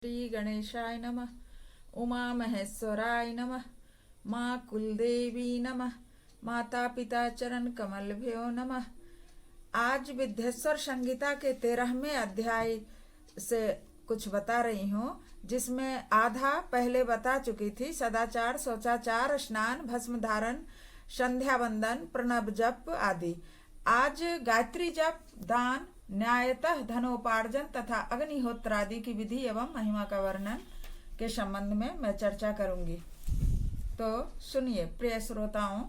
श्री गणेशाय नमः। उमा महेश्वराय नमः। माँ कुलदेवी नमः। माता पिता चरण कमलभ्यो नमः। आज विद्येश्वर संहिता के 13वें अध्याय से कुछ बता रही हूँ, जिसमें आधा पहले बता चुकी थी। सदाचार, शौचाचार, स्नान, भस्म धारण, संध्या वंदन, प्रणव जप आदि। आज गायत्री जप, दान, न्यायतः धनोपार्जन तथा अग्निहोत्र आदि की विधि एवं महिमा का वर्णन के संबंध में मैं चर्चा करूंगी। तो सुनिए प्रिय श्रोताओं।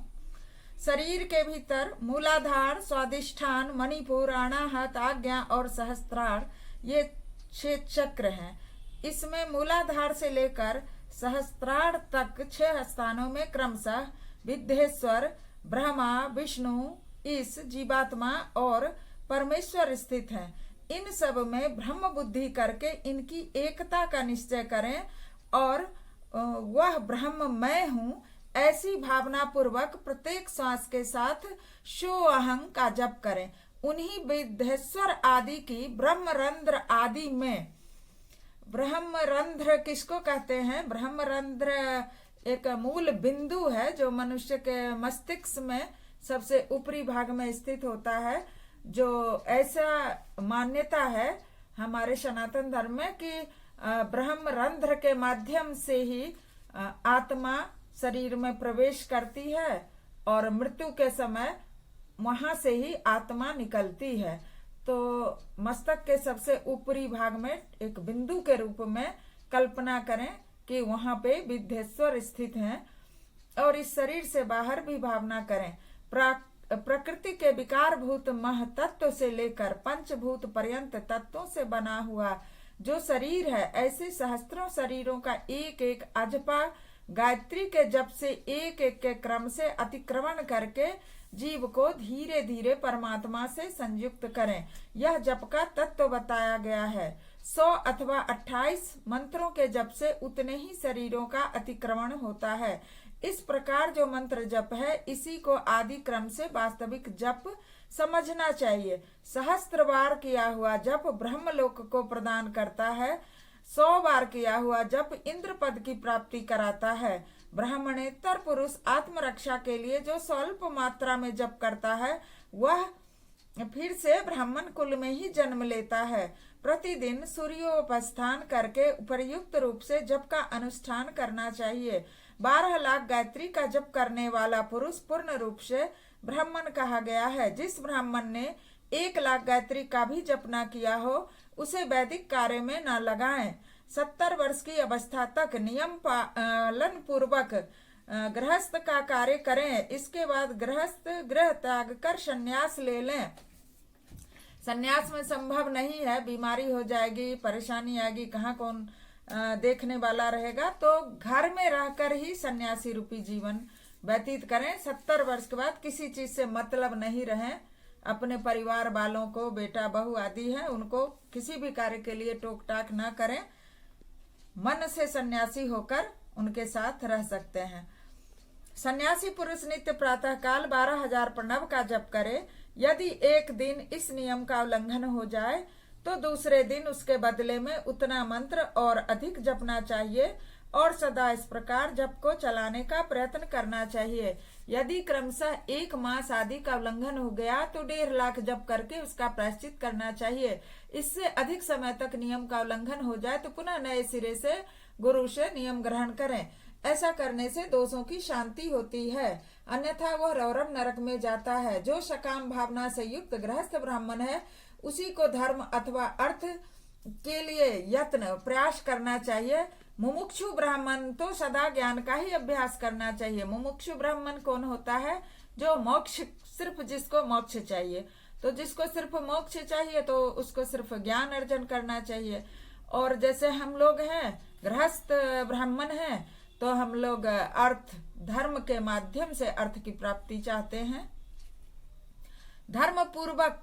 शरीर के भीतर मूलाधार, स्वादिष्ठान, मणिपुर, अनाहत, आज्ञा और सहस्त्रार ये 6 चक्र हैं। इसमें मूलाधार से लेकर सहस्त्रार तक 6 स्थानों में क्रमशः विद्येश्वर, ब्रह्मा, विष्णु, ईश, जीवात्मा और परमेश्वर स्थित हैं। इन सब में ब्रह्म बुद्धि करके इनकी एकता का निश्चय करें और वह ब्रह्म मैं हूँ ऐसी भावना पूर्वक प्रत्येक श्वास के साथ शो अहं का जप करें। उन्हीं विद्येश्वर आदि की ब्रह्मरंध्र आदि में, ब्रह्मरंध्र किसको कहते हैं? ब्रह्मरंध्र एक मूल बिंदु है जो मनुष्य के मस्तिष्क में सबसे ऊपरी भाग में स्थित होता है। जो ऐसा मान्यता है हमारे सनातन धर्म में कि ब्रह्मरंध्र के माध्यम से ही आत्मा शरीर में प्रवेश करती है और मृत्यु के समय वहां से ही आत्मा निकलती है। तो मस्तक के सबसे ऊपरी भाग में एक बिंदु के रूप में कल्पना करें कि वहां पे विद्येश्वर स्थित हैं और इस शरीर से बाहर भी भावना करें। प्रकृति के विकारभूत महतत्व से लेकर पंचभूत पर्यंत तत्वों से बना हुआ जो शरीर है, ऐसे सहस्त्रों शरीरों का एक एक अजपा गायत्री के जप से एक एक के क्रम से अतिक्रमण करके जीव को धीरे धीरे परमात्मा से संयुक्त करें। यह जप का तत्व बताया गया है। 100 अथवा 28 मंत्रों के जप से उतने ही शरीरों का अतिक्रमण होता है। इस प्रकार जो मंत्र जप है, इसी को आदि क्रम से वास्तविक जप समझना चाहिए। सहस्त्र बार किया हुआ जप ब्रह्मलोक को प्रदान करता है। 100 बार किया हुआ जप इंद्र पद की प्राप्ति कराता है। ब्राह्मणेतर पुरुष आत्मरक्षा के लिए जो स्वल्प मात्रा में जप करता है, वह फिर से ब्राह्मण कुल में ही जन्म लेता है। प्रतिदिन सूर्योपास्थान करके उपयुक्त रूप से जप का अनुष्ठान करना चाहिए। 12 लाख गायत्री का जप करने वाला पुरुष पूर्ण रूप से ब्राह्मण कहा गया है। जिस ब्राह्मण ने 1 लाख गायत्री का भी जप न किया हो, उसे वैदिक कार्य में न लगाएं। 70 वर्ष की अवस्था तक नियम पालन पूर्वक गृहस्थ का कार्य करें। इसके बाद गृहस्थ गृह त्याग कर संन्यास ले लें। संन्यास में संभव नहीं है, बीमारी हो जाएगी, परेशानी आएगी, कहाँ कौन देखने वाला रहेगा, तो घर में रहकर ही सन्यासी रूपी जीवन व्यतीत करें। 70 वर्ष के बाद किसी चीज से मतलब नहीं रहे। अपने परिवार वालों को, बेटा बहू आदि है, उनको किसी भी कार्य के लिए टोक टाक न करें। मन से सन्यासी होकर उनके साथ रह सकते हैं। सन्यासी पुरुष नित्य प्रातः काल 12,000 प्रणव का जप करे। यदि एक दिन इस नियम का उल्लंघन हो जाए तो दूसरे दिन उसके बदले में उतना मंत्र और अधिक जपना चाहिए और सदा इस प्रकार जप को चलाने का प्रयत्न करना चाहिए। यदि क्रमशः 1 मास आदि का उल्लंघन हो गया तो 1.5 लाख जप करके उसका प्रायश्चित करना चाहिए। इससे अधिक समय तक नियम का उल्लंघन हो जाए तो पुनः नए सिरे से गुरु से नियम ग्रहण करें। ऐसा करने से दोषों की शांति होती है, अन्यथा वह रौरव नरक में जाता है। जो सकाम भावना से युक्त गृहस्थ ब्राह्मण है, उसी को धर्म अथवा अर्थ के लिए यत्न प्रयास करना चाहिए। मुमुक्षु ब्राह्मण तो सदा ज्ञान का ही अभ्यास करना चाहिए। मुमुक्षु ब्राह्मण कौन होता है? जो मोक्ष, सिर्फ जिसको मोक्ष चाहिए। तो जिसको सिर्फ मोक्ष चाहिए तो उसको सिर्फ ज्ञान अर्जन करना चाहिए। और जैसे हम लोग हैं गृहस्थ ब्राह्मण हैं, तो हम लोग अर्थ धर्म के माध्यम से अर्थ की प्राप्ति चाहते हैं। धर्म पूर्वक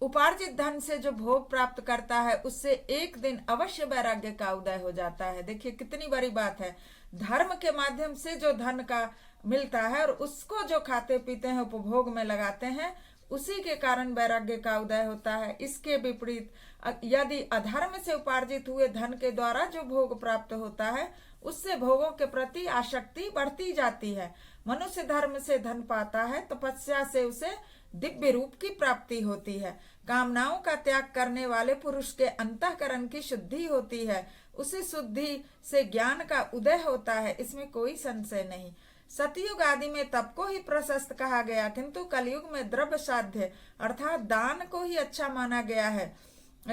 उपार्जित धन से जो भोग प्राप्त करता है, उससे एक दिन अवश्य वैराग्य का उदय हो जाता है। देखिए कितनी बड़ी बात है। धर्म के माध्यम से जो धन का मिलता है और उसको जो खाते पीते हैं, उपभोग में लगाते हैं, उसी के कारण वैराग्य का उदय होता है। इसके विपरीत यदि अधर्म से उपार्जित हुए धन के द्वारा जो भोग प्राप्त होता है, उससे भोगों के प्रति आसक्ति बढ़ती जाती है। मनुष्य धर्म से धन पाता है, तपस्या से उसे दिव्य रूप की प्राप्ति होती है। कामनाओं का त्याग करने वाले पुरुष के अंतःकरण की शुद्धि होती है, उसे शुद्धि से ज्ञान का उदय होता है, इसमें कोई संशय नहीं। सतयुग आदि में तप को ही प्रशस्त कहा गया, किंतु कलयुग में द्रव्य साध्य अर्थात दान को ही अच्छा माना गया है।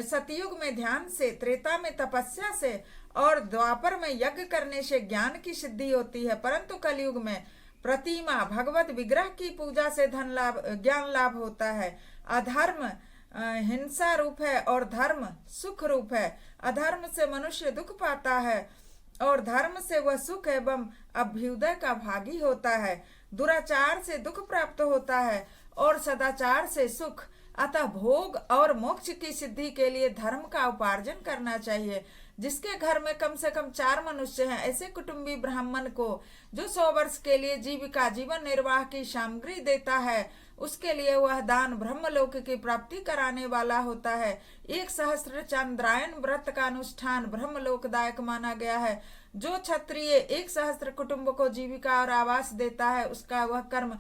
सतयुग में ध्यान से, त्रेता में तपस्या से और द्वापर में यज्ञ करने से ज्ञान की सिद्धि होती है, परंतु कलयुग में प्रतिमा भगवत विग्रह की पूजा से ज्ञान लाभ होता है। अधर्म हिंसा रूप है और धर्म सुख रूप है। अधर्म से मनुष्य दुख पाता है और धर्म से वह सुख एवं अभ्युदय का भागी होता है। दुराचार से दुख प्राप्त होता है और सदाचार से सुख। अतः भोग और मोक्ष की सिद्धि के लिए धर्म का उपार्जन करना चाहिए। जिसके घर में कम से कम 4 मनुष्य हैं, ऐसे कुटुंबी ब्राह्मण को जो 100 वर्ष के लिए जीवन निर्वाह की सामग्री देता है, उसके लिए वह दान ब्रह्मलोक की प्राप्ति कराने वाला होता है। 1 सहस्त्र चंद्रायन व्रत का अनुष्ठान ब्रह्मलोकदायक माना गया है। जो क्षत्रिय 1 सहस्त्र कुटुंब को जीविका और आवास देता है, उसका वह कर्म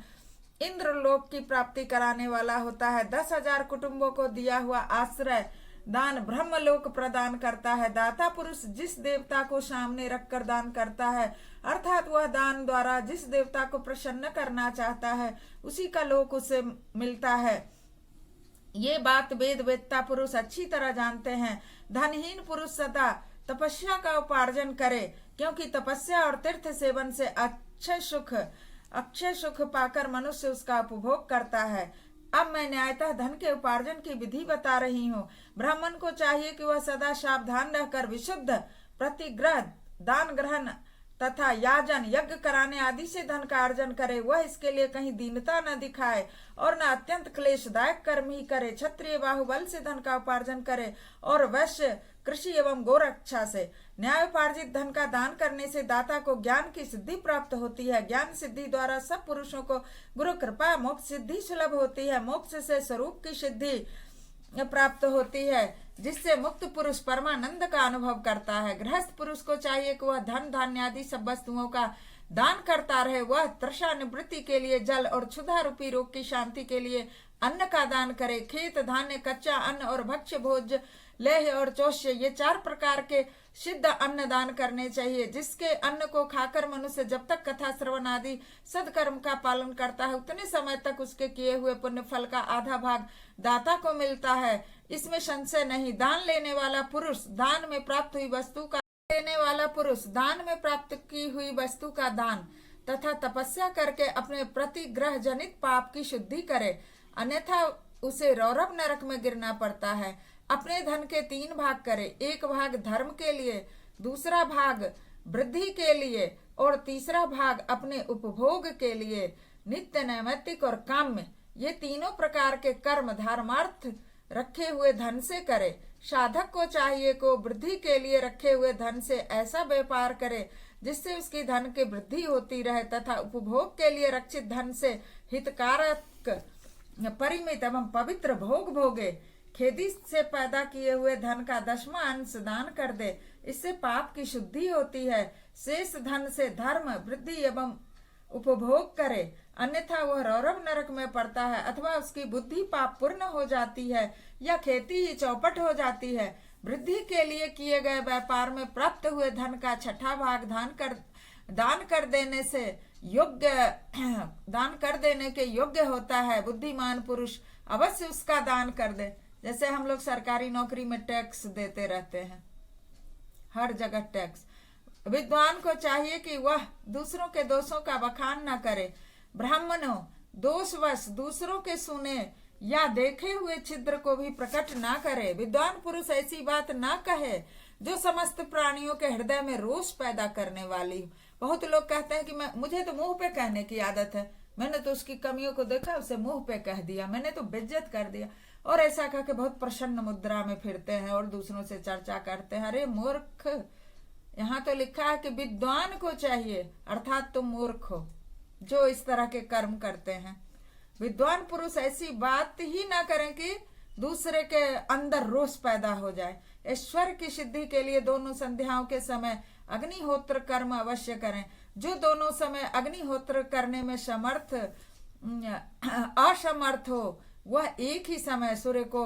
इंद्रलोक की प्राप्ति कराने वाला होता है। 10,000 कुटुंबों को दिया हुआ आश्रय दान ब्रह्मलोक प्रदान करता है। दाता पुरुष जिस देवता को सामने रखकर दान करता है, अर्थात वह दान द्वारा जिस देवता को प्रसन्न करना चाहता है, उसी का लोक उसे मिलता है। ये बात वेद वेत्ता पुरुष अच्छी तरह जानते हैं। धनहीन पुरुष सदा तपस्या का उपार्जन करे, क्योंकि तपस्या और तीर्थ सेवन से अक्षय सुख पाकर मनुष्य उसका उपभोग करता है। अब मैं न्यायतः धन के उपार्जन की विधि बता रही हूँ। ब्राह्मण को चाहिए कि वह सदा सावधान रहकर विशुद्ध प्रतिग्रह, दान ग्रहण तथा याजन यज्ञ कराने आदि से धन का अर्जन करे। वह इसके लिए कहीं दीनता न दिखाए और न अत्यंत क्लेशदायक कर्म ही करे। क्षत्रिय बाहुबल से धन का उपार्जन करे और वैश्य कृषि एवं गोरक्षा से। न्यायोपार्जित धन का दान करने से दाता को ज्ञान की सिद्धि प्राप्त होती है। ज्ञान सिद्धि द्वारा सब पुरुषों को गुरु कृपा मोक्ष सिद्धि सुलभ होती है। मोक्ष से स्वरूप की सिद्धि प्राप्त होती है, जिससे मुक्त पुरुष परमानंद का अनुभव करता है। गृहस्थ पुरुष को चाहिए कि वह धन धान्य आदि सब वस्तुओं का दान करता रहे। वह तृषा निवृत्ति के लिए जल और क्षुधा रूपी रोग की शांति के लिए अन्न का दान करे। खेत धान्य, कच्चा अन्न और भक्ष्य भोज, लेह और चौष्य, ये 4 प्रकार के सिद्ध अन्न दान करने चाहिए। जिसके अन्न को खाकर मनुष्य जब तक कथा श्रवण आदि सदकर्म का पालन करता है, उतने समय तक उसके किए हुए पुण्य फल का आधा भाग दाता को मिलता है, इसमें संशय नहीं। दान लेने वाला पुरुष दान में प्राप्त हुई वस्तु का दान में प्राप्त की हुई वस्तु का दान तथा तपस्या करके अपने प्रतिग्रह जनित पाप की शुद्धि करे, अन्यथा उसे रौरव नरक में गिरना पड़ता है। अपने धन के 3 भाग करे। 1 भाग धर्म के लिए, दूसरा भाग वृद्धि के लिए और तीसरा भाग अपने उपभोग के लिए। नित्य, नैमित्तिक और काम्य, ये तीनों प्रकार के कर्म धर्मार्थ रखे हुए धन से करे। साधक को चाहिए को वृद्धि के लिए रखे हुए धन से ऐसा व्यापार करे जिससे उसकी धन की वृद्धि होती रहे, तथा उपभोग के लिए रक्षित धन से हितकारक, परिमित एवं पवित्र भोग भोगे। खेती से पैदा किए हुए धन का 10वां अंश दान कर दे, इससे पाप की शुद्धि होती है। शेष धन से धर्म, वृद्धि एवं उपभोग करे, अन्यथा वह रौरव नरक में पड़ता है, अथवा उसकी बुद्धि पाप पूर्ण हो जाती है या खेती ही चौपट हो जाती है। वृद्धि के लिए किए गए व्यापार में प्राप्त हुए धन का 6ठा भाग दान कर देने के योग्य होता है। बुद्धिमान पुरुष अवश्य उसका दान कर दे। जैसे हम लोग सरकारी नौकरी में टैक्स देते रहते हैं, हर जगह टैक्स। विद्वान को चाहिए कि वह दूसरों के दोषों का बखान न करे। ब्राह्मणों, दोषवश दूसरों के सुने या देखे हुए छिद्र को भी प्रकट ना करे। विद्वान पुरुष ऐसी बात ना कहे जो समस्त प्राणियों के हृदय में रोष पैदा करने वाली हो। बहुत लोग कहते हैं कि मुझे तो मुंह पे कहने की आदत है, मैंने तो उसकी कमियों को देखा, उसे मुंह पे कह दिया, मैंने तो बेइज्जत कर दिया, और ऐसा कह के बहुत प्रसन्न मुद्रा में फिरते हैं और दूसरों से चर्चा करते हैं। अरे मूर्ख, यहाँ तो लिखा है कि विद्वान को चाहिए, अर्थात तुम मूर्ख हो जो इस तरह के कर्म करते हैं। विद्वान पुरुष ऐसी बात ही ना करें कि दूसरे के अंदर रोष पैदा हो जाए। ईश्वर की सिद्धि के लिए दोनों संध्याओं के समय अग्निहोत्र कर्म अवश्य करें। जो दोनों समय अग्निहोत्र करने में समर्थ असमर्थ हो, वह एक ही समय सूर्य को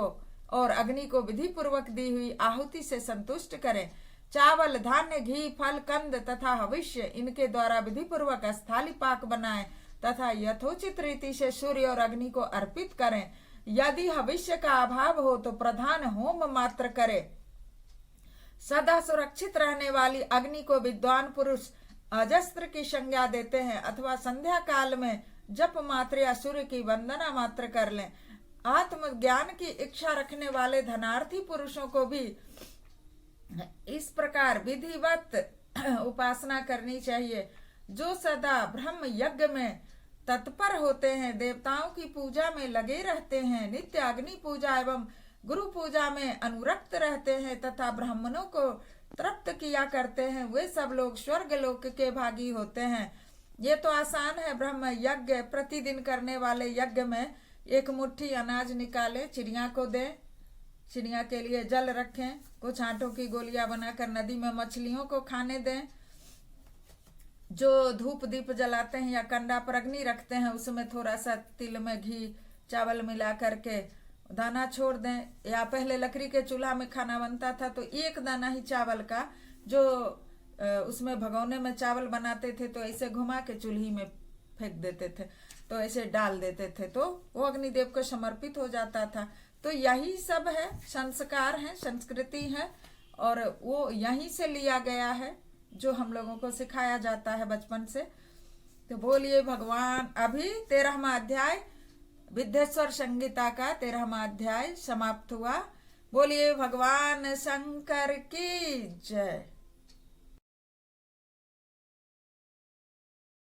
और अग्नि को विधि पूर्वक दी हुई आहुति से संतुष्ट करें। चावल, धान्य, घी, फल, कंद तथा हविष्य इनके द्वारा विधि पूर्वक स्थाली पाक बनाएं तथा यथोचित रीति से सूर्य और अग्नि को अर्पित करें। यदि हविष्य का अभाव हो तो प्रधान होम मात्र करे। सदा सुरक्षित रहने वाली अग्नि को विद्वान पुरुष अजस्त्र की संज्ञा देते हैं अथवा संध्या काल में जप मात्र या सूर्य की वंदना मात्र कर लें। आत्मज्ञान की इच्छा रखने वाले धनार्थी पुरुषों को भी इस प्रकार विधिवत उपासना करनी चाहिए। जो सदा ब्रह्म यज्ञ में तत्पर होते हैं, देवताओं की पूजा में लगे रहते हैं, नित्य अग्नि पूजा एवं गुरु पूजा में अनुरक्त रहते हैं तथा ब्राह्मणों को तृप्त किया करते हैं, वे सब लोग स्वर्ग लोक के भागी होते हैं। ये तो आसान है। ब्रह्म यज्ञ प्रतिदिन करने वाले यज्ञ में एक मुट्ठी अनाज निकाले, चिड़िया को दें, चिड़िया के लिए जल रखें, कुछ आटों की गोलियां बनाकर नदी में मछलियों को खाने दें। जो धूप दीप जलाते हैं या कंडा पर अग्नि रखते हैं, उसमें थोड़ा सा तिल में घी चावल मिला करके दाना छोड़ दें। या पहले लकड़ी के चूल्हा में खाना बनता था तो एक दाना ही चावल का जो उसमें भगोने में चावल बनाते थे तो ऐसे घुमा के चूल्ही में फेंक देते थे, तो ऐसे डाल देते थे तो वो अग्निदेव को समर्पित हो जाता था। तो यही सब है, संस्कार है, संस्कृति है और वो यहीं से लिया गया है जो हम लोगों को सिखाया जाता है बचपन से। तो बोलिए भगवान। अभी 13वां अध्याय विद्येश्वर संगीता का 13वां अध्याय समाप्त हुआ। बोलिए भगवान शंकर की जय।